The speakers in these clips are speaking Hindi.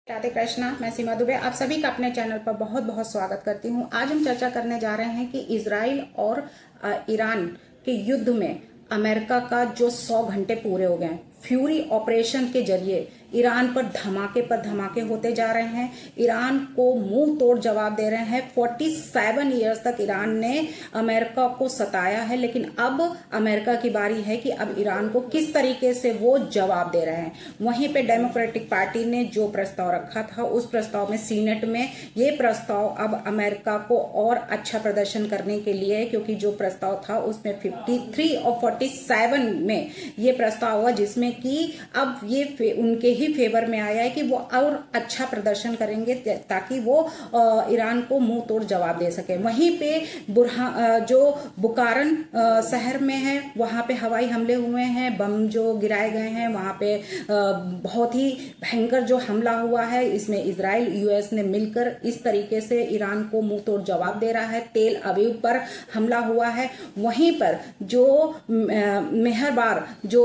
राधे कृष्णा। मैं सीमा दुबे आप सभी का अपने चैनल पर बहुत बहुत स्वागत करती हूँ। आज हम चर्चा करने जा रहे हैं कि इजराइल और ईरान के युद्ध में अमेरिका का जो 100 घंटे पूरे हो गए, फ्यूरी ऑपरेशन के जरिए ईरान पर धमाके होते जा रहे हैं। ईरान को मुंह तोड़ जवाब दे रहे हैं। 47 ईयर्स तक ईरान ने अमेरिका को सताया है, लेकिन अब अमेरिका की बारी है कि अब ईरान को किस तरीके से वो जवाब दे रहे हैं। वहीं पे डेमोक्रेटिक पार्टी ने जो प्रस्ताव रखा था, उस प्रस्ताव में सीनेट में ये प्रस्ताव अब अमेरिका को और अच्छा प्रदर्शन करने के लिए है, क्योंकि जो प्रस्ताव था उसमें 53 और 47 में ये प्रस्ताव हुआ, जिसमें कि अब ये उनके ही फेवर में आया है कि वो और अच्छा प्रदर्शन करेंगे ताकि वो ईरान को मुंह तोड़ जवाब दे सके। वहीं पे जो बुखारन शहर में है, वहां पे हवाई हमले हुए हैं, बम जो गिराए गए हैं, वहां पे बहुत ही भयंकर जो हमला हुआ है, इसमें इजराइल यूएस ने मिलकर इस तरीके से ईरान को मुंह तोड़ जवाब दे रहा है। तेल अवीव पर हमला हुआ है। वहीं पर जो मेहरबार जो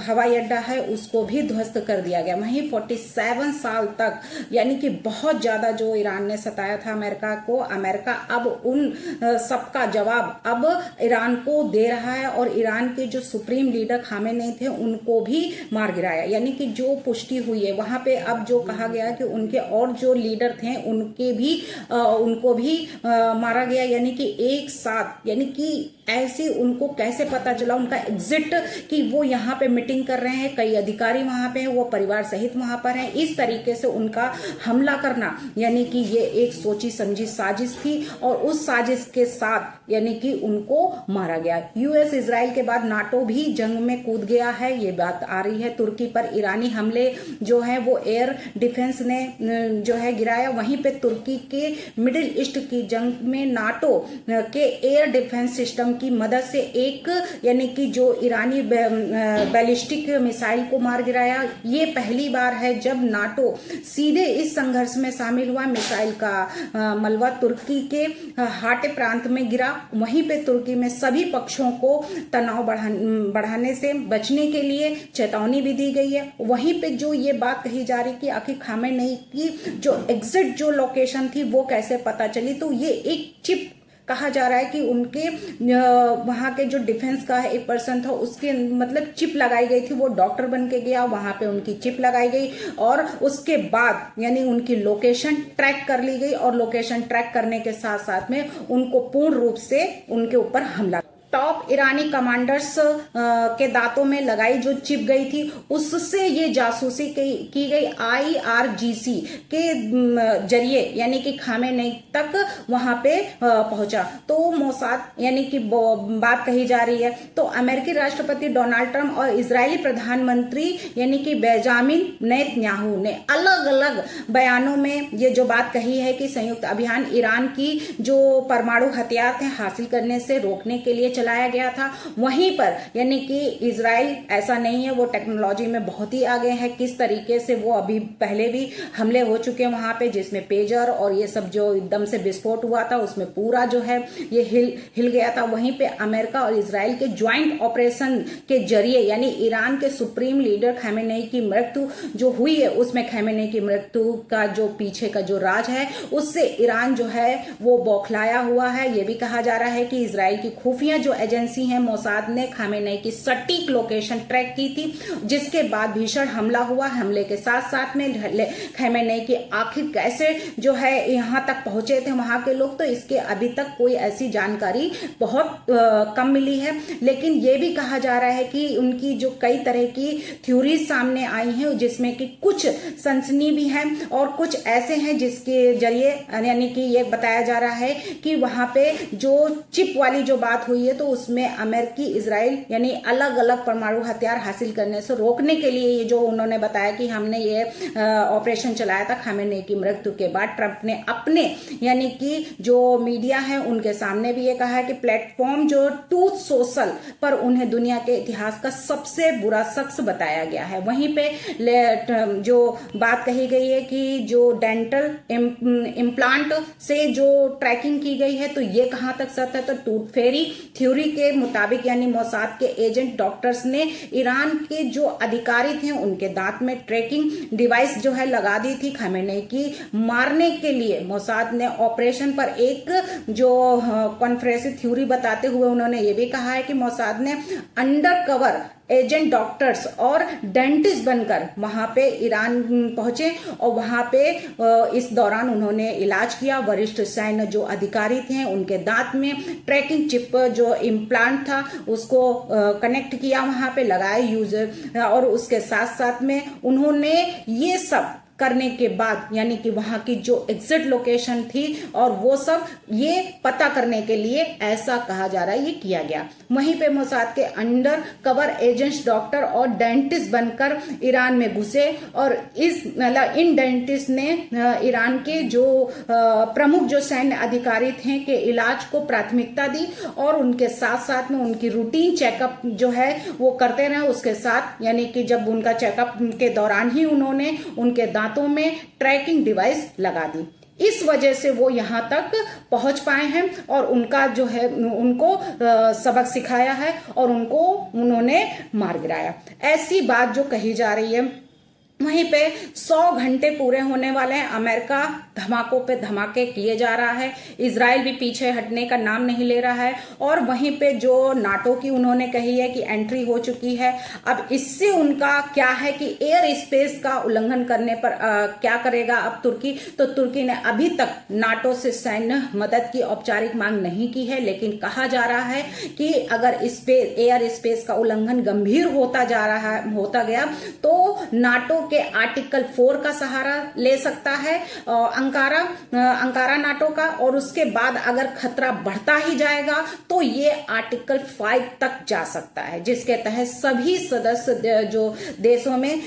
हवाई अड्डा है उसको भी ध्वस्त कर दिया गया। वहीं 47 साल तक, यानी कि बहुत ज्यादा जो ईरान ने सताया था अमेरिका को, अमेरिका अब उन सबका जवाब अब ईरान को दे रहा है और ईरान के जो सुप्रीम लीडर खामेनेई थे उनको भी मार गिराया। यानी कि जो पुष्टि हुई है वहां पे अब जो कहा गया कि उनके और जो लीडर थे उनको भी मारा गया। यानी कि एक साथ, यानी कि ऐसे उनको कैसे पता चला उनका एग्जिट कि वो यहाँ पे मीटिंग कर रहे हैं, कई अधिकारी वहां पे हैं, वो परिवार सहित वहां पर हैं। इस तरीके से उनका हमला करना, यानी कि ये एक सोची समझी साजिश थी और उस साजिश के साथ यानी कि उनको मारा गया। यूएस इजराइल के बाद नाटो भी जंग में कूद गया है, ये बात आ रही है। तुर्की पर ईरानी हमले जो है वो एयर डिफेंस ने जो है गिराया। वहीं पे तुर्की के मिडिल ईस्ट की जंग में नाटो के एयर डिफेंस सिस्टम की मदद से एक, यानी कि जो ईरानी बैलिस्टिक मिसाइल को मार गिराया। ये पहली बार है जब नाटो सीधे इस संघर्ष में शामिल हुआ। मिसाइल का मलबा तुर्की के हाटे प्रांत में गिरा। वहीं पे तुर्की में सभी पक्षों को तनाव बढ़ाने से बचने के लिए चेतावनी भी दी गई है। वहीं पे जो ये बात कही जा रही कि आखिर खामेनेई की जो एग्जिट जो लोकेशन थी वो कैसे पता चली, तो ये एक चिप कहा जा रहा है कि उनके वहां के जो डिफेंस का एक पर्सन था उसके मतलब चिप लगाई गई थी। वो डॉक्टर बन के गया, वहां पे उनकी चिप लगाई गई और उसके बाद यानी उनकी लोकेशन ट्रैक कर ली गई और लोकेशन ट्रैक करने के साथ साथ में उनको पूर्ण रूप से उनके ऊपर हमला। टॉप ईरानी कमांडर्स के दांतों में लगाई जो चिप गई थी, उससे ये जासूसी की गई आईआरजीसी के जरिए, यानी कि खामेनेई तक वहां पे पहुंचा। तो मोसाद यानी कि बात कही जा रही है। तो अमेरिकी राष्ट्रपति डोनाल्ड ट्रंप और इजरायली प्रधानमंत्री यानी कि बेंजामिन नेतन्याहू ने अलग अलग बयानों में ये जो बात कही है कि संयुक्त अभियान ईरान की जो परमाणु हथियार थे हासिल करने से रोकने के लिए चलाया गया था। वहीं पर यानी कि इजराइल ऐसा नहीं है, वो टेक्नोलॉजी में बहुत ही आगे है। किस तरीके से वो अभी पहले भी हमले हो चुके हैं वहां पे, जिसमें पेजर और ये सब जो एकदम से विस्फोट हुआ था उसमें पूरा जो है ये हिल गया था। वहीं पे अमेरिका और इजराइल के ज्वाइंट ऑपरेशन के जरिए यानी ईरान के सुप्रीम लीडर खामेनेई की मृत्यु जो हुई है, उसमें खामेनेई की मृत्यु का जो पीछे का जो राज है उससे ईरान जो है वो बौखलाया हुआ है। ये भी कहा जा रहा है कि इजराइल की खुफिया जो एजेंसी है मोसाद ने खामेनेई की सटीक लोकेशन ट्रैक की थी, जिसके बाद भीषण हमला हुआ। हमले के साथ साथ में खामेनेई की आखिर कैसे जो है यहां तक पहुंचे थे वहां के लोग, तो इसके अभी तक कोई ऐसी जानकारी बहुत कम मिली है। लेकिन यह भी कहा जा रहा है कि उनकी जो कई तरह की थ्योरीज सामने आई हैं, जिसमें कि कुछ सनसनी भी है और कुछ ऐसे हैं जिसके जरिए यानी कि ये बताया जा रहा है कि वहां पे जो चिप वाली जो बात हुई है तो उसमें अमेरिकी इजराइल यानी अलग अलग परमाणु हथियार हासिल करने से रोकने के लिए ये जो उन्होंने बताया कि हमने ये ऑपरेशन चलाया था खामेनेई की मृत्यु के बाद। ट्रंप ने अपने यानी कि जो मीडिया है उनके सामने भी ये कहा है कि प्लेटफॉर्म जो ट्रूथ सोशल पर उन्हें दुनिया के इतिहास का सबसे बुरा शख्स बताया गया है। वहीं पे जो बात कही गई है कि जो डेंटल इम्प्लांट से जो ट्रैकिंग की गई है तो ये कहां तक सत्य है, तो टूथ फेरी थ्योरी के मुताबिक यानी मोसाद के एजेंट डॉक्टर्स ने ईरान के जो अधिकारी थे उनके दांत में ट्रैकिंग डिवाइस जो है लगा दी थी। खमेनी की मारने के लिए मोसाद ने ऑपरेशन पर एक जो कॉन्फ्रेंसिव थ्योरी बताते हुए उन्होंने ये भी कहा है कि मोसाद ने अंडर कवर एजेंट डॉक्टर्स और डेंटिस्ट बनकर वहां पे ईरान पहुंचे और वहां पे इस दौरान उन्होंने इलाज किया। वरिष्ठ सैन्य जो अधिकारी थे उनके दांत में ट्रैकिंग चिप जो इम्प्लांट था उसको कनेक्ट किया, वहां पे लगाए यूजर, और उसके साथ साथ में उन्होंने ये सब करने के बाद यानी कि वहां की जो एग्जिट लोकेशन थी और वो सब ये पता करने के लिए ऐसा कहा जा रहा है ये किया गया। वहीं पे मोसाद के अंडर कवर एजेंट्स डॉक्टर और डेंटिस्ट बनकर ईरान में घुसे और इन डेंटिस्ट ने ईरान के जो प्रमुख जो सैन्य अधिकारी थे के इलाज को प्राथमिकता दी और उनके साथ साथ में उनकी रूटीन चेकअप जो है वो करते रहे। उसके साथ यानी कि जब उनका चेकअप के दौरान ही उन्होंने उनके दांतों में ट्रैकिंग डिवाइस लगा दी। इस वजह से वो यहां तक पहुंच पाए हैं और उनका जो है उनको सबक सिखाया है और उन्होंने मार गिराया। ऐसी बात जो कही जा रही है। वहीं पे 100 घंटे पूरे होने वाले हैं। अमेरिका धमाकों पे धमाके किए जा रहा है। इजराइल भी पीछे हटने का नाम नहीं ले रहा है और वहीं पे जो नाटो की उन्होंने कही है कि एंट्री हो चुकी है। अब इससे उनका क्या है कि एयर स्पेस का उल्लंघन करने पर क्या करेगा अब तुर्की। तो तुर्की ने अभी तक नाटो से सैन्य मदद की औपचारिक मांग नहीं की है, लेकिन कहा जा रहा है कि अगर एयर स्पेस का उल्लंघन गंभीर होता गया तो नाटो के आर्टिकल 4 का सहारा ले सकता है अंकारा नाटो का, और उसके बाद अगर खतरा बढ़ता ही जाएगा तो ये आर्टिकल 5 तक जा सकता है, जिसके तहत सभी सदस्य जो देशों में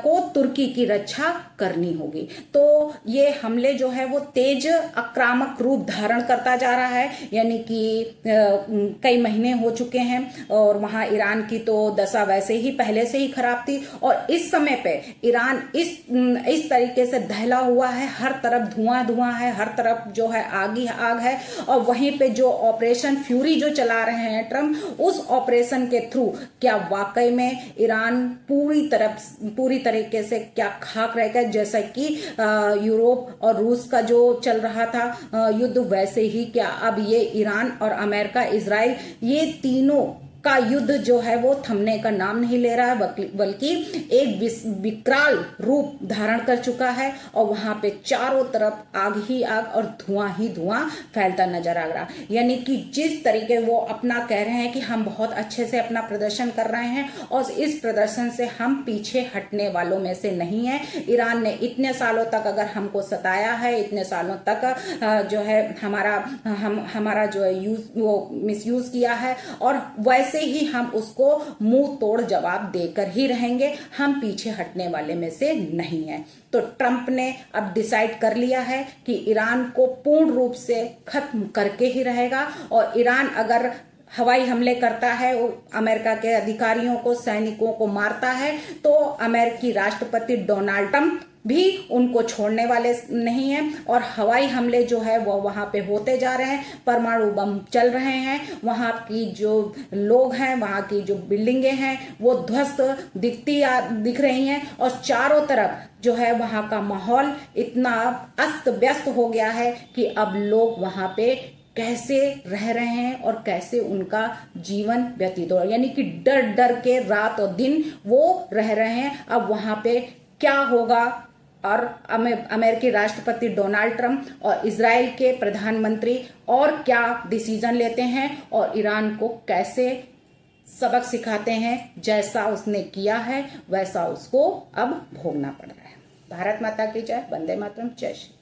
को तुर्की की रक्षा करनी होगी। तो ये हमले जो है वो तेज आक्रामक रूप धारण करता जा रहा है, यानी कि कई महीने हो चुके हैं और वहां ईरान की तो दशा वैसे ही पहले से ही खराब थी और इस समय पे ईरान इस तरीके से दहला हुआ है। हर तरफ धुआं है, हर तरफ जो है आग ही आग है। और वहीं पे जो ऑपरेशन फ्यूरी जो चला रहे हैं ट्रम्प, उस ऑपरेशन के थ्रू क्या वाकई में ईरान पूरी तरीके से क्या खाक रह गया, जैसा कि यूरोप और रूस का जो चल रहा था युद्ध, वैसे ही क्या अब ये ईरान और अमेरिका, इजराइल, ये तीनों का युद्ध जो है वो थमने का नाम नहीं ले रहा है, बल्कि एक विकराल रूप धारण कर चुका है और वहां पे चारों तरफ आग ही आग और धुआं ही धुआं फैलता नजर आ रहा। यानी कि जिस तरीके वो अपना कह रहे हैं कि हम बहुत अच्छे से अपना प्रदर्शन कर रहे हैं और इस प्रदर्शन से हम पीछे हटने वालों में से नहीं है। ईरान ने इतने सालों तक अगर हमको सताया है, इतने सालों तक जो है हमारा जो है मिसयूज किया है और वैसे से ही हम उसको मुंह तोड़ जवाब देकर ही रहेंगे, हम पीछे हटने वाले में से नहीं है। तो ट्रंप ने अब डिसाइड कर लिया है कि ईरान को पूर्ण रूप से खत्म करके ही रहेगा और ईरान अगर हवाई हमले करता है, अमेरिका के अधिकारियों को, सैनिकों को मारता है, तो अमेरिकी राष्ट्रपति डोनाल्ड ट्रंप भी उनको छोड़ने वाले नहीं हैं और हवाई हमले जो है वो वहां पे होते जा रहे हैं। परमाणु बम चल रहे हैं, वहां की जो लोग हैं, वहां की जो बिल्डिंगें हैं वो ध्वस्त दिख रही हैं और चारों तरफ जो है वहां का माहौल इतना अस्त व्यस्त हो गया है कि अब लोग वहां पे कैसे रह रहे हैं और कैसे उनका जीवन व्यतीत हो रहा है, यानी कि डर डर के रात और दिन वो रह रहे हैं। अब वहां पे क्या होगा और अमेरिकी राष्ट्रपति डोनाल्ड ट्रंप और इजराइल के प्रधानमंत्री और क्या डिसीजन लेते हैं और ईरान को कैसे सबक सिखाते हैं, जैसा उसने किया है वैसा उसको अब भोगना पड़ रहा है। भारत माता की जय, वंदे मातरम, जय श्री।